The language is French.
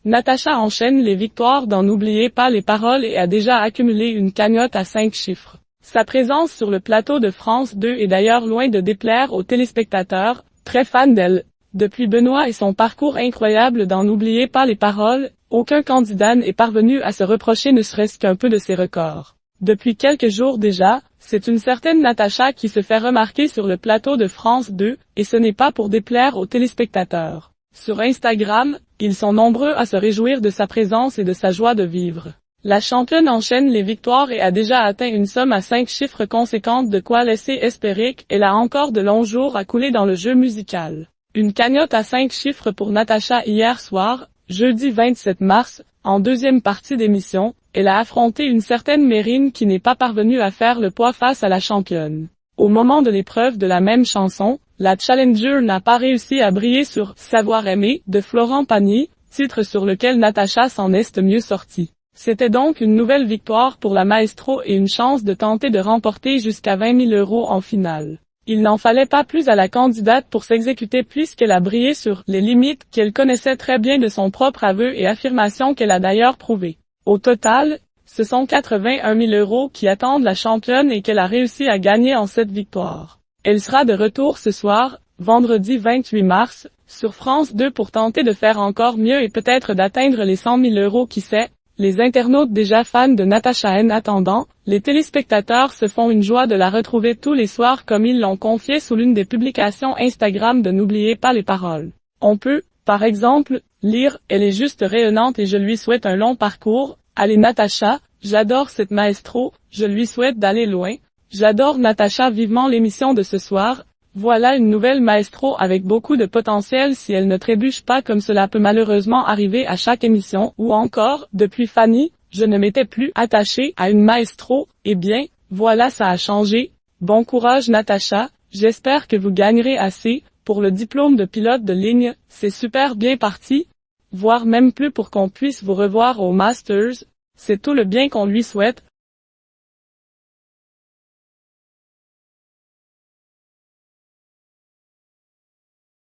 Natacha enchaîne les victoires dans N'oubliez pas les paroles et a déjà accumulé une cagnotte à 5 chiffres. Sa présence sur le plateau de France 2 est d'ailleurs loin de déplaire aux téléspectateurs, très fans d'elle. Depuis Benoît et son parcours incroyable dans N'oubliez pas les paroles, aucun candidat n'est parvenu à se reprocher ne serait-ce qu'un peu de ses records. Depuis quelques jours déjà, c'est une certaine Natacha qui se fait remarquer sur le plateau de France 2, et ce n'est pas pour déplaire aux téléspectateurs. Sur Instagram, ils sont nombreux à se réjouir de sa présence et de sa joie de vivre. La championne enchaîne les victoires et a déjà atteint une somme à 5 chiffres conséquente, de quoi laisser espérer qu'elle a encore de longs jours à couler dans le jeu musical. Une cagnotte à 5 chiffres pour Natacha hier soir, jeudi 27 mars, en deuxième partie d'émission, elle a affronté une certaine Mérine qui n'est pas parvenue à faire le poids face à la championne. Au moment de l'épreuve de la même chanson, la challenger n'a pas réussi à briller sur « Savoir aimer » de Florent Pagny, titre sur lequel Natacha s'en est mieux sortie. C'était donc une nouvelle victoire pour la maestro et une chance de tenter de remporter jusqu'à 20 000 € en finale. Il n'en fallait pas plus à la candidate pour s'exécuter puisqu'elle a brillé sur les limites qu'elle connaissait très bien de son propre aveu et affirmation qu'elle a d'ailleurs prouvé. Au total, ce sont 81 000 € qui attendent la championne et qu'elle a réussi à gagner en cette victoire. Elle sera de retour ce soir, vendredi 28 mars, sur France 2 pour tenter de faire encore mieux et peut-être d'atteindre les 100 000 € qui sait. Les internautes déjà fans de Natacha en attendant, les téléspectateurs se font une joie de la retrouver tous les soirs comme ils l'ont confié sous l'une des publications Instagram de N'oubliez pas les paroles. On peut, par exemple, lire « Elle est juste rayonnante et je lui souhaite un long parcours. Allez Natacha, j'adore cette maestro, je lui souhaite d'aller loin. J'adore Natacha vivement l'émission de ce soir. Voilà une nouvelle maestro avec beaucoup de potentiel si elle ne trébuche pas comme cela peut malheureusement arriver à chaque émission. » Ou encore, depuis Fanny, je ne m'étais plus attachée à une maestro. Eh bien, voilà ça a changé. Bon courage Natacha, j'espère que vous gagnerez assez. Pour le diplôme de pilote de ligne, c'est super bien parti. Voire même plus pour qu'on puisse vous revoir au Masters. C'est tout le bien qu'on lui souhaite.